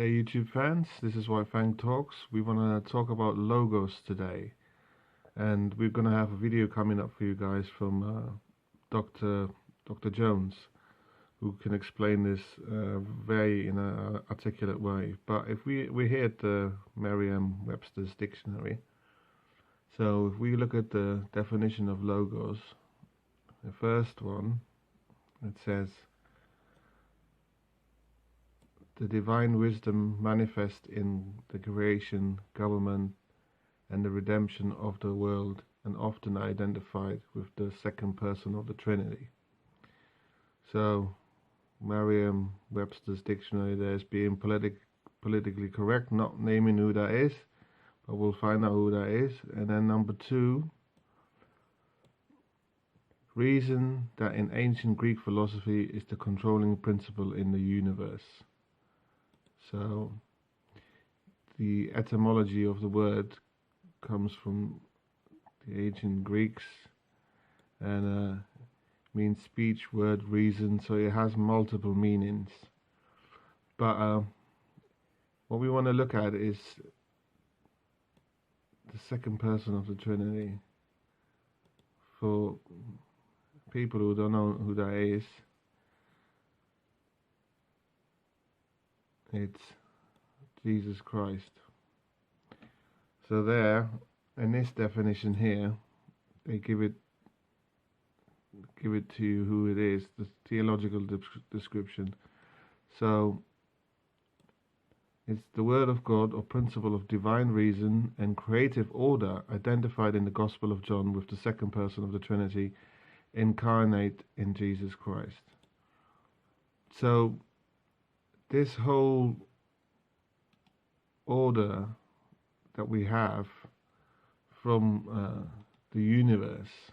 there, YouTube fans. This is White Fang Talks. We want to talk about logos today, and we're going to have a video coming up for you guys from Dr. Jones, who can explain this very in an articulate way. But if we're here at the Merriam-Webster's dictionary, so if we look at the definition of logos, the first one, it says, the divine wisdom manifest in the creation, government, and the redemption of the world, and often identified with the second person of the Trinity. So, Merriam-Webster's dictionary, there's being politically correct, not naming who that is, but we'll find out who that is. And then number 2, reason that in ancient Greek philosophy is the controlling principle in the universe. So, the etymology of the word comes from the ancient Greeks and means speech, word, reason, so it has multiple meanings. But what we want to look at is the second person of the Trinity. For people who don't know who that is, it's Jesus Christ. So there, in this definition here, they give it to you who it is, the theological description. So it's the word of God or principle of divine reason and creative order identified in the Gospel of John with the second person of the Trinity incarnate in Jesus Christ. So this whole order that we have from the universe,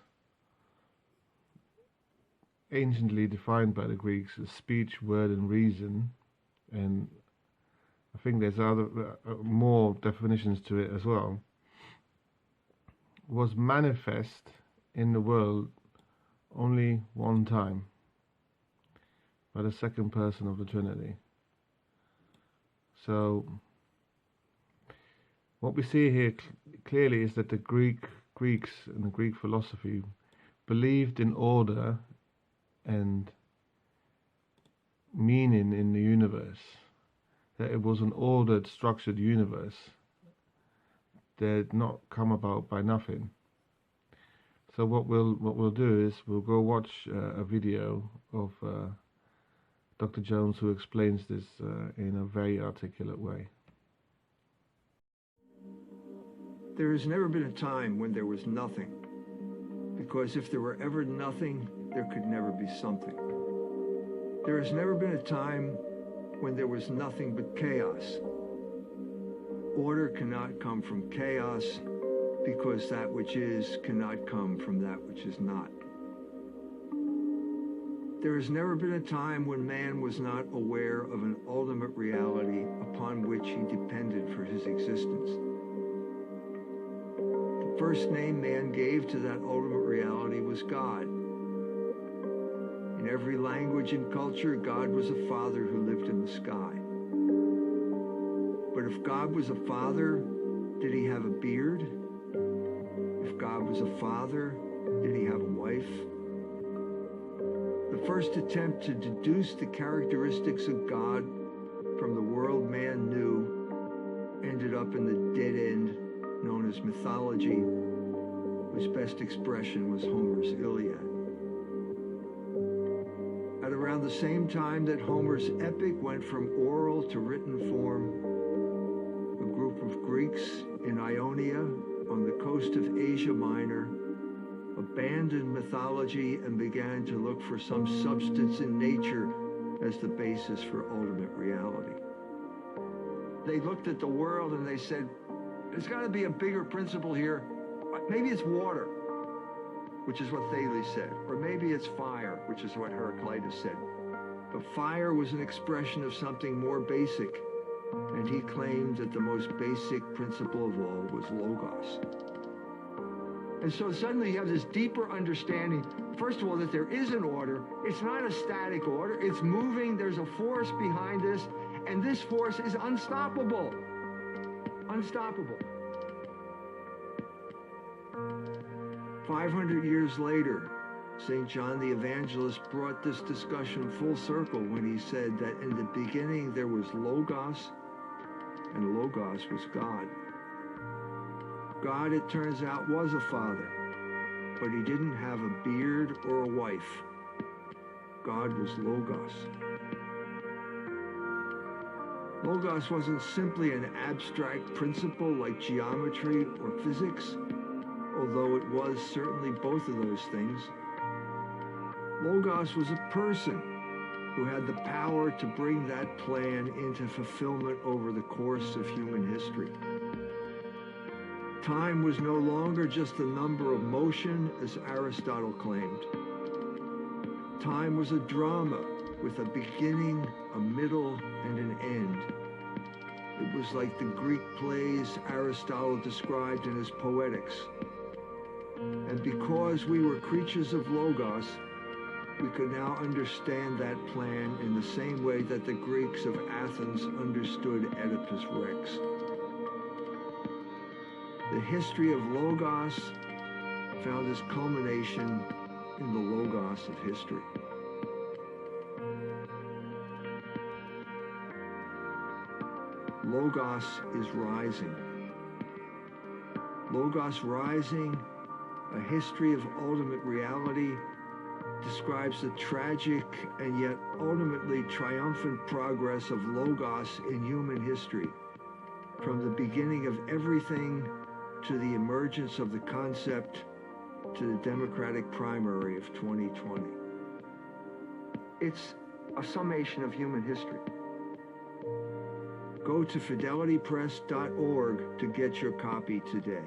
anciently defined by the Greeks as speech, word, and reason, and I think there's other more definitions to it as well, was manifest in the world only one time by the second person of the Trinity. So what we see here clearly is that the Greeks and the Greek philosophy believed in order and meaning in the universe, that it was an ordered, structured universe that had not come about by nothing. So what we'll do is we'll go watch a video of Dr. Jones, who explains this in a very articulate way. There has never been a time when there was nothing, because if there were ever nothing, there could never be something. There has never been a time when there was nothing but chaos. Order cannot come from chaos, because that which is cannot come from that which is not. There has never been a time when man was not aware of an ultimate reality upon which he depended for his existence. The first name man gave to that ultimate reality was God. In every language and culture, God was a father who lived in the sky. But if God was a father, did he have a beard? If God was a father, did he have a wife? The first attempt to deduce the characteristics of God from the world man knew ended up in the dead end known as mythology, whose best expression was Homer's Iliad. At around the same time that Homer's epic went from oral to written form, a group of Greeks in Ionia on the coast of Asia Minor abandoned mythology and began to look for some substance in nature as the basis for ultimate reality. They looked at the world and they said, there's got to be a bigger principle here. Maybe it's water, which is what Thales said, or maybe it's fire, which is what Heraclitus said. But fire was an expression of something more basic, and he claimed that the most basic principle of all was logos. And so suddenly you have this deeper understanding, first of all, that there is an order. It's not a static order. It's moving. There's a force behind this. And this force is unstoppable. Unstoppable. 500 years later, St. John the Evangelist brought this discussion full circle when he said that in the beginning there was Logos, and Logos was God. God, it turns out, was a father, but he didn't have a beard or a wife. God was Logos. Logos wasn't simply an abstract principle like geometry or physics, although it was certainly both of those things. Logos was a person who had the power to bring that plan into fulfillment over the course of human history. Time was no longer just a number of motion, as Aristotle claimed. Time was a drama with a beginning, a middle, and an end. It was like the Greek plays Aristotle described in his Poetics. And because we were creatures of Logos, we could now understand that plan in the same way that the Greeks of Athens understood Oedipus Rex. The history of Logos found its culmination in the Logos of history. Logos is rising. Logos Rising, a history of ultimate reality, describes the tragic and yet ultimately triumphant progress of Logos in human history, from the beginning of everything to the emergence of the concept to the Democratic primary of 2020. It's a summation of human history. Go to fidelitypress.org to get your copy today.